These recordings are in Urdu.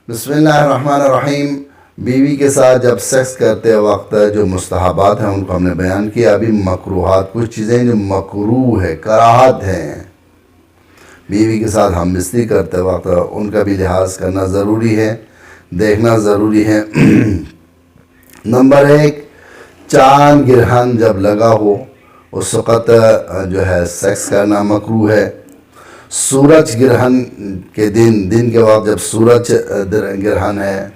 بسم اللہ الرحمن الرحیم۔ بیوی کے ساتھ جب سیکس کرتے وقت جو مستحبات ہیں ان کو ہم نے بیان کیا۔ ابھی مکروہات، کچھ چیزیں جو مکروہ ہے، کراہت ہیں، بیوی کے ساتھ ہم بستری کرتے وقت ان کا بھی لحاظ کرنا ضروری ہے، دیکھنا ضروری ہے۔ نمبر 1، چاند گرہن جب لگا ہو اس وقت جو ہے سیکس کرنا مکروہ ہے۔ سورج گرہن کے دن کے وقت جب سورج گرہن ہے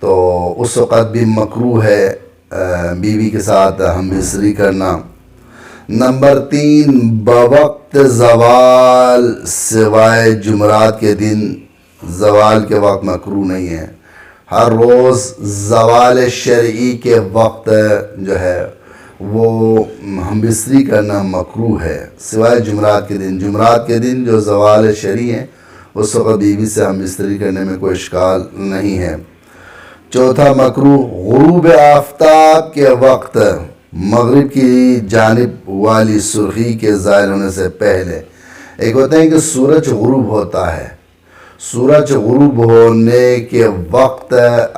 تو اس وقت بھی مکروہ ہے بیوی کے ساتھ ہم بستری کرنا۔ نمبر 3، بوقت زوال سوائے جمعرات کے دن زوال کے وقت مکروہ نہیں ہے۔ ہر روز زوال شرعی کے وقت جو ہے وہ ہم بستری کرنا مکروہ ہے، سوائے جمعرات کے دن۔ جمعرات کے دن جو زوال شرعی ہے اس وقت بیوی سے ہم بستری کرنے میں کوئی اشکال نہیں ہے۔ چوتھا مکروہ، غروب آفتاب کے وقت مغرب کی جانب والی سرخی کے ظاہر ہونے سے پہلے۔ ایک ہوتا ہے کہ سورج غروب ہوتا ہے، سورج غروب ہونے کے وقت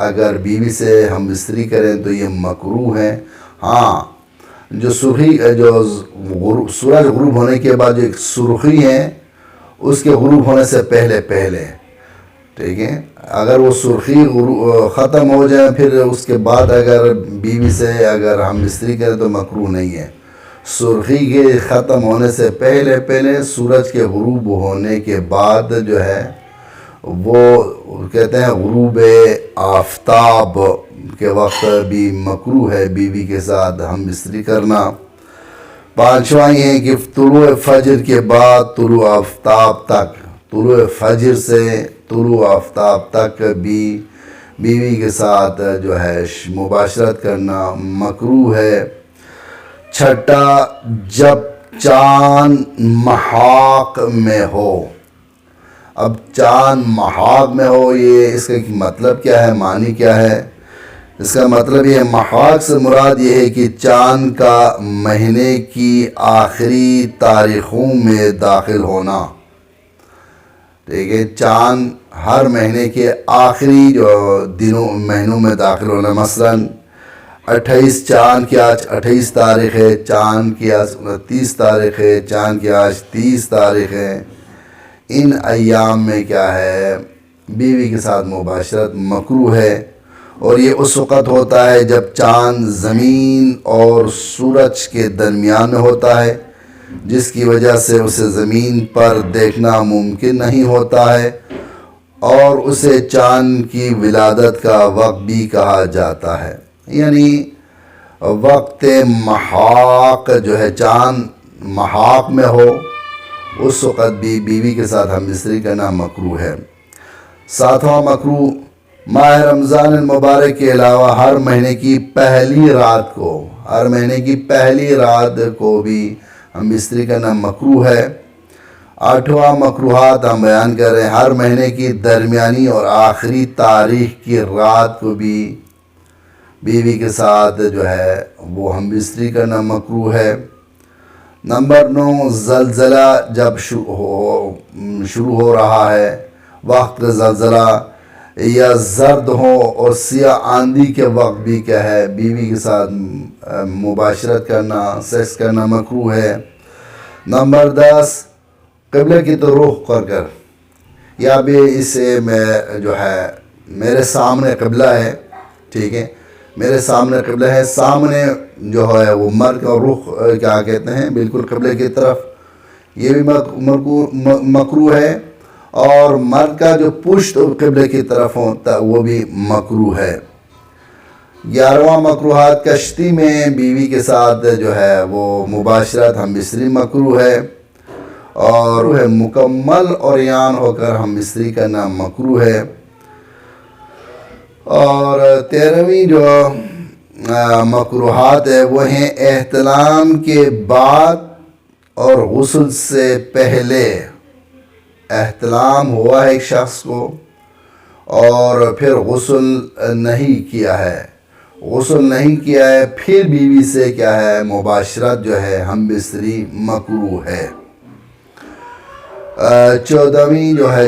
اگر بیوی سے ہم بستری کریں تو یہ مکروہ ہے۔ ہاں، جو سرخی سورج غروب ہونے کے بعد جو ایک سرخی ہے اس کے غروب ہونے سے پہلے ٹھیک ہے، اگر وہ سرخی ختم ہو جائے پھر اس کے بعد اگر بیوی سے اگر ہم بستری کریں تو مکروہ نہیں ہے۔ سرخی کے ختم ہونے سے پہلے سورج کے غروب ہونے کے بعد جو ہے وہ کہتے ہیں غروب آفتاب کے وقت بھی مکروہ ہے بیوی کے ساتھ ہم بستری کرنا۔ پانچواں یہ ہے کہ طلوع فجر کے بعد طلوع آفتاب تک، طلوع فجر سے طلوع آفتاب تک بھی بیوی کے ساتھ جو ہے مباشرت کرنا مکروہ ہے۔ چھٹا، جب چاند محاق میں ہو۔ اب چاند محاق میں ہو، یہ اس کا مطلب کیا ہے، معنی کیا ہے؟ اس کا مطلب یہ محاق سے مراد یہ ہے کہ چاند کا مہینے کی آخری تاریخوں میں داخل ہونا۔ ٹھیک ہے، چاند ہر مہینے کے آخری جو مہینوں میں داخل ہونا۔ مثلا 28 چاند کی آج 28 تاریخ ہے، چاند کی آج 29 تاریخ ہے، چاند کی آج 30 تاریخ ہے۔ ان ایام میں کیا ہے، بیوی کے ساتھ مباشرت مکروہ ہے، اور یہ اس وقت ہوتا ہے جب چاند زمین اور سورج کے درمیان میں ہوتا ہے، جس کی وجہ سے اسے زمین پر دیکھنا ممکن نہیں ہوتا ہے، اور اسے چاند کی ولادت کا وقت بھی کہا جاتا ہے۔ یعنی وقت محاق جو ہے، چاند محاق میں ہو اس وقت بھی بیوی کے ساتھ ہم بستری کرنا مکروہ ہے۔ ساتواں مکروہ، ماہ رمضان المبارک کے علاوہ ہر مہینے کی پہلی رات کو بھی ہم بستری کرنا مکروہ ہے۔ آٹھواں مکروہات ہم بیان کر رہے ہیں، ہر مہینے کی درمیانی اور آخری تاریخ کی رات کو بھی بیوی کے ساتھ جو ہے وہ ہم بستری کرنا مکروہ ہے۔ نمبر 9، زلزلہ جب شروع ہو رہا ہے، وقت زلزلہ یا زرد ہو اور سیاہ آندھی کے وقت بھی کیا ہے، بیوی کے ساتھ مباشرت کرنا، سیکس کرنا مکروہ ہے۔ نمبر 10، قبلے کی طرف رخ کر یا بھی اسے میں جو ہے میرے سامنے قبلہ ہے، ٹھیک ہے، میرے سامنے قبلہ ہے، سامنے جو ہے وہ مرد کا رخ کیا کہتے ہیں بالکل قبلے کی طرف، یہ بھی مکروہ ہے، اور مرد کا جو پشت قبلے کی طرف ہوتا وہ بھی مکروہ ہے۔ 11واں مکروہات، کشتی میں بیوی کے ساتھ جو ہے وہ مباشرت ہم بستری مکروہ ہے، اور مکمل عریان ہو کر ہم بستری کرنا مکروہ ہے۔ اور 13ویں جو مکروہات ہے وہ ہیں احتلام کے بعد اور غسل سے پہلے۔ احتلام ہوا ہے ایک شخص کو اور پھر غسل نہیں کیا ہے، پھر بیوی سے کیا ہے مباشرت جو ہے ہم بستری مکروہ ہے۔ 14ویں جو ہے